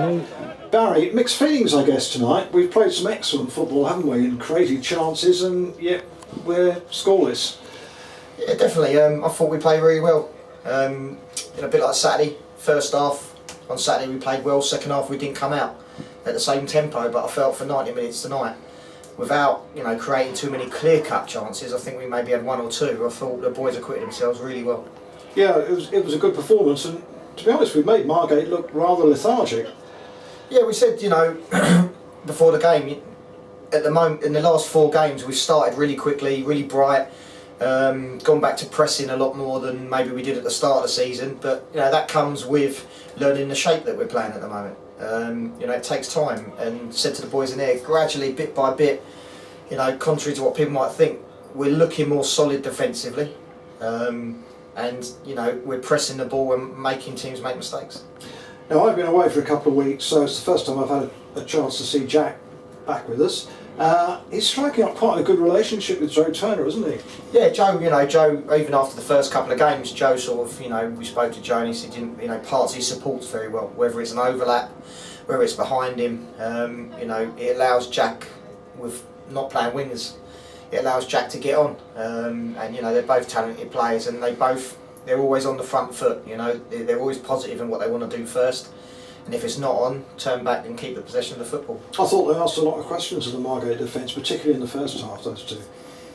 Okay. Barry, mixed feelings, I guess, tonight. We've played some excellent football, haven't we, and created chances, and yet we're scoreless. Yeah, definitely. I thought we played really well. A bit like Saturday, first half. On Saturday we played well. Second half we didn't come out at the same tempo. But I felt for 90 minutes tonight, without creating too many clear-cut chances, I think we maybe had one or two. I thought the boys acquitted themselves really well. Yeah, it was a good performance, and to be honest, we made Margate look rather lethargic. Yeah, we said before the game. At the moment, in the last 4 games, we've started really quickly, really bright. Gone back to pressing a lot more than maybe we did at the start of the season, but that comes with learning the shape that we're playing at the moment. It takes time, and said to the boys in there, gradually, bit by bit, contrary to what people might think, we're looking more solid defensively, and we're pressing the ball and making teams make mistakes. Now, I've been away for a couple of weeks, so it's the first time I've had a chance to see Jack back with us. He's striking up quite a good relationship with Joe Turner, isn't he? Yeah, Joe, Joe, even after the first couple of games, Joe sort of, we spoke to Joe and he said, parts he supports very well, whether it's an overlap, whether it's behind him, it allows Jack, with not playing wingers, it allows Jack to get on, and they're both talented players, and they're always on the front foot, they're always positive in what they want to do first. And if it's not on, turn back and keep the possession of the football. I thought they asked a lot of questions of the Margate defence, particularly in the first half, those two.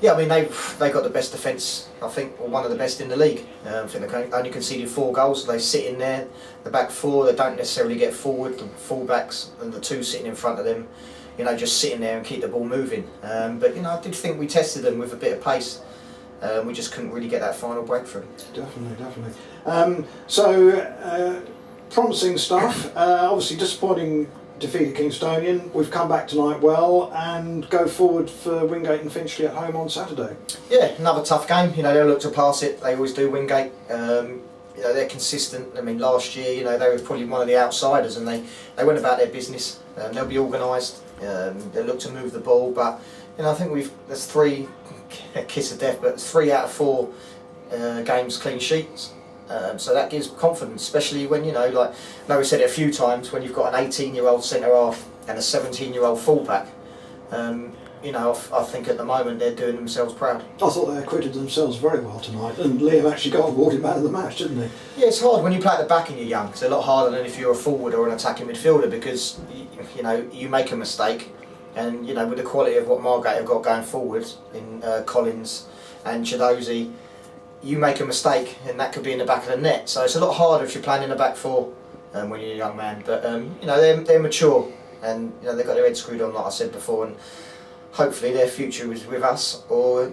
Yeah, I mean, they got the best defence, I think, or one of the best in the league. I think they only conceded 4 goals. They sit in there, the back 4, they don't necessarily get forward, the full-backs and the 2 sitting in front of them, just sitting there and keep the ball moving. But I did think we tested them with a bit of pace. We just couldn't really get that final breakthrough. Definitely. Promising stuff. Obviously disappointing defeat at Kingstonian. We've come back tonight well and go forward for Wingate and Finchley at home on Saturday. Yeah, another tough game. They'll look to pass it. They always do, Wingate. They're consistent. I mean, last year, they were probably one of the outsiders, and they went about their business. They'll be organised. They look to move the ball, but I think there's 3 kiss of death, but 3 out of 4 games clean sheets. So that gives confidence, especially when, like we said it a few times, when you've got an 18-year-old centre-half and a 17-year-old full-back, I think at the moment they're doing themselves proud. I thought they acquitted themselves very well tonight, and Liam actually got awarded man of the match, didn't he? Yeah, it's hard when you play at the back and you're young. It's a lot harder than if you're a forward or an attacking midfielder, because, you make a mistake, and, with the quality of what Margate have got going forward in Collins and Chidozie, you make a mistake and that could be in the back of the net. So it's a lot harder if you're playing in the back 4 when you're a young man. But they're mature, and they've got their head screwed on, like I said before, and hopefully their future is with us or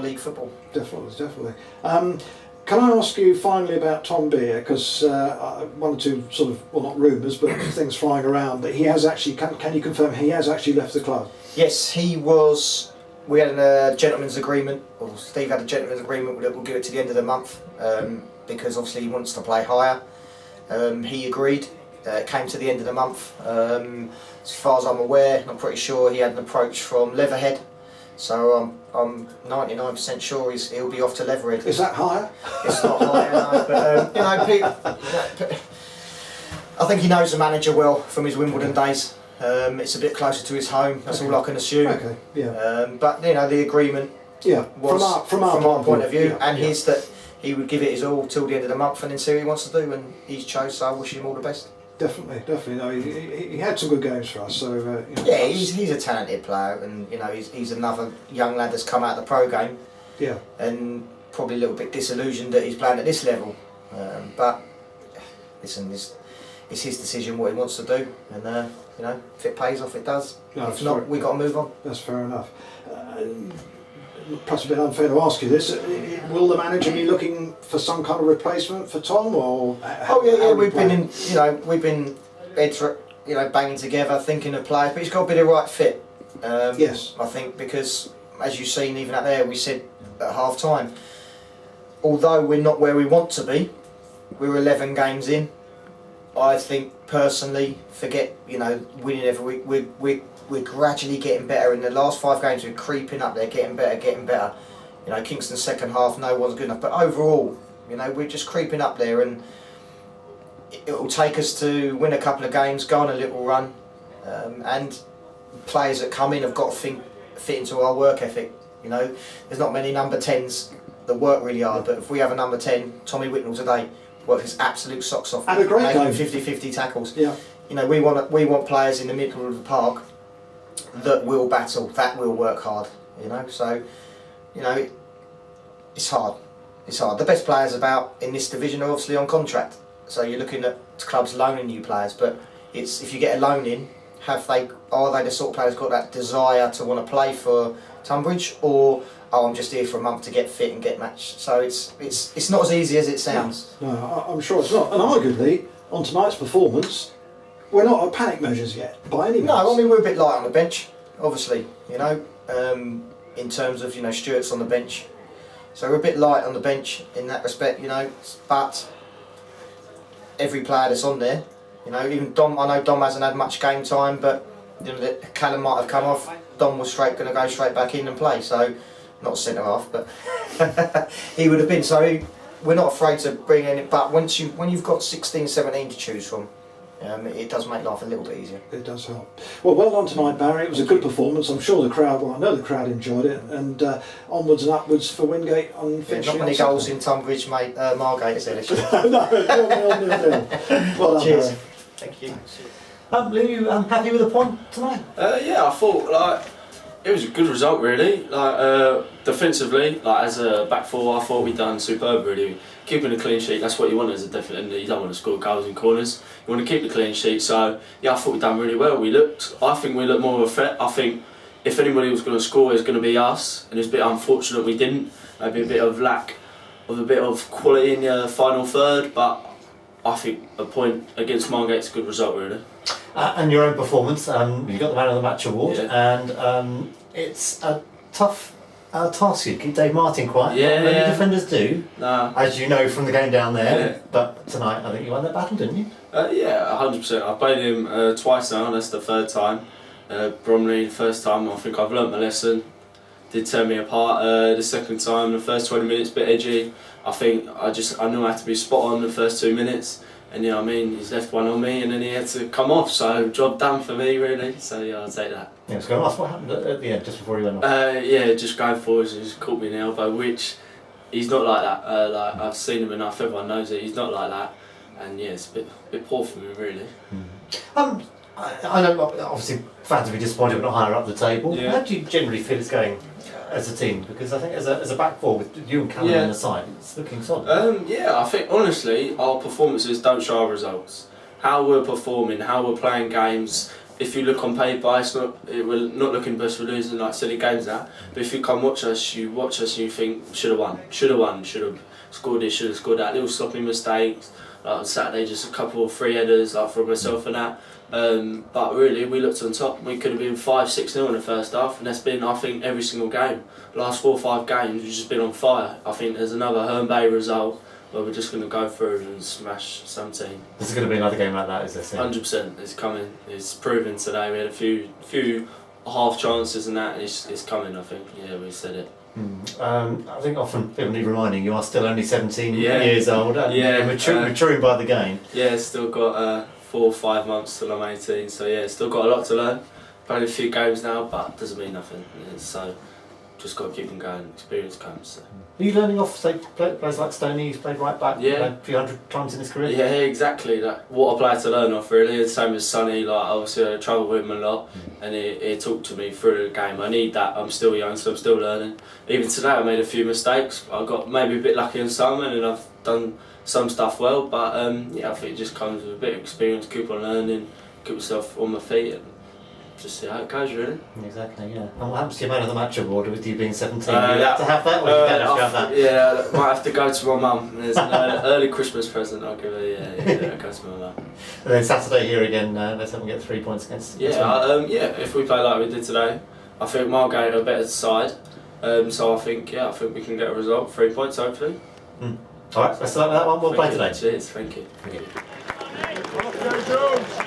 league football. Definitely. Can I ask you finally about Tom Beer, because one or two sort of, well, not rumours, but things flying around that he has actually, can you confirm he has actually left the club? Yes, he was. We had a gentleman's agreement, or Steve had a gentleman's agreement that we'll give it to the end of the month, because obviously he wants to play higher. He agreed. It came to the end of the month. As far as I'm aware, I'm pretty sure he had an approach from Leatherhead, so I'm 99% sure he'll be off to Leatherhead. Is that higher? It's not higher, no, but I think he knows the manager well from his Wimbledon days. It's a bit closer to his home. That's all I can assume. Okay. Yeah. But the agreement. Yeah. Was from our point of view, yeah, and his that he would give it his all till the end of the month, and then see what he wants to do. And he's chose, so I wish him all the best. Definitely. No, he had some good games for us. So yeah, he's a talented player, and he's another young lad that's come out of the pro game. Yeah. And probably a little bit disillusioned that he's playing at this level, but listen, it's his decision what he wants to do, and if it pays off, it does. No, if not, we've got to move on. That's fair enough. Perhaps a bit unfair to ask you this. Will the manager be looking for some kind of replacement for Tom, or? We've been heads, banging together, thinking of players, but he's got to be the right fit. Yes. I think because, as you've seen, even out there, we said at half time, although we're not where we want to be, we're 11 games in. I think personally, forget winning every week. We're gradually getting better. In the last 5 games, we're creeping up there, getting better. Kingston's second half, no one's good enough. But overall, we're just creeping up there, and it will take us to win a couple of games, go on a little run, and players that come in have got to fit into our work ethic. You know, there's not many number 10s that work really hard, but if we have a number 10, Tommy Whitnell today, worked his absolute socks off, and a great making game. 50-50 tackles. Yeah. You know, we want players in the middle of the park that will battle, that will work hard. You know, so you know, it's hard. It's hard. The best players about in this division are obviously on contract, so you're looking at clubs loaning you players. But it's if you get a loan in, are they the sort of players who've got that desire to want to play for Tonbridge, or I'm just here for a month to get fit and get matched? So it's not as easy as it sounds. No, I'm sure it's not. And arguably, on tonight's performance, we're not at panic measures yet by any means. No, I mean we're a bit light on the bench, obviously. You know, in terms of Stuart's on the bench, so we're a bit light on the bench in that respect. You know, but every player that's on there, even Dom. I know Dom hasn't had much game time, but Callum might have come off. Dom was going to go straight back in and play. So not centre half, but he would have been. So we're not afraid to bring in it. But when you've got 16, 17 to choose from, it does make life a little bit easier. It does help. Well done tonight, Barry. It was a good performance. I'm sure the crowd, I know the crowd enjoyed it. And onwards and upwards for Wingate on Finchley. Not many goals in Tonbridge, mate. Margate is there this year. No, 0-0. Well done, Cheers. Barry. Thank you. Lou, you happy with the point tonight? Yeah, I thought it was a good result really. Defensively, as a back four, I thought we'd done superb really. Keeping a clean sheet, that's what you want as a defender. You don't want to score goals in corners. You want to keep the clean sheet. So yeah, I thought we'd done really well. I think we looked more of a threat. I think if anybody was going to score, it was going to be us. And it's a bit unfortunate we didn't. Maybe a bit of lack of a bit of quality in the final third, but I think a point against Margate's a good result really. And your own performance, you got the Man of the Match award, yeah. And it's a tough task. You keep Dave Martin quiet. Yeah, Not many defenders do, as you know from the game down there. Yeah. But tonight, I think you won that battle, didn't you? Yeah, 100%. I've played him twice now. That's the third time. Bromley, the first time. I think I've learnt my lesson. Did tear me apart. The second time, the first 20 minutes, a bit edgy. I think I knew I had to be spot on the first 2 minutes. And he's left one on me and then he had to come off, so job done for me really, so yeah, I'll take that. Yeah, I was going to ask what happened at the end, just before he went off. Yeah, just going forwards, he just caught me in the elbow, which he's not like that. I've seen him enough, everyone knows it, he's not like that. And yeah, it's a bit poor for me really. I know obviously fans will be disappointed we're not higher up the table. Yeah. How do you generally feel it's going as a team? Because I think as a back four with you and Callum on the side, it's looking solid. Yeah, I think honestly our performances don't show our results. How we're performing, how we're playing games. If you look on paper, we're not looking best, we're losing like silly games now. But if you come watch us and you think should have won, should have scored this, should have scored that. Little sloppy mistakes. Like on Saturday, just a couple of free headers from myself and that. But really, we looked on top. We could have been 5-6-0 in the first half, and that's been, I think, every single game. The last 4 or 5 games, we've just been on fire. I think there's another Herne Bay result where we're just going to go through and smash some team. There's going to be another game like that, is there? 100%. It's coming. It's proven today. We had a few half chances and that. It's coming. I think. Yeah, we said it. I think often people need reminding you are still only 17 Yeah. years old and Yeah, maturing by the game. Yeah, still got 4 or 5 months till I'm 18, so yeah, still got a lot to learn. Played a few games now, but doesn't mean nothing. Yeah, so just got to keep them going. Experience comes. So. Are you learning off, say, players like Stoney, who's played right back Yeah. a few hundred times in his career? Yeah, exactly. What a player to learn off, really. The same as Sonny. Obviously, I travel with him a lot, and he talked to me through the game. I need that. I'm still young, so I'm still learning. Even today, I made a few mistakes. I got maybe a bit lucky on some, and I've done some stuff well. But yeah, I think it just comes with a bit of experience. Keep on learning, keep myself on my feet, and just see how it goes, really. Exactly, yeah. And what happens to your Man of the Match award with you being 17? Uh, you have to have that, or you don't have to have that? Yeah, I might have to go to my mum. There's an early Christmas present I'll give her. Yeah, I'll go to my mum. And then Saturday here again, let's have them get 3 points against. Yeah, if we play like we did today, I think Margate are a better side. So I think we can get a result, 3 points hopefully. All right, best of luck with that one. We'll play today. Cheers, thank you. Thank you.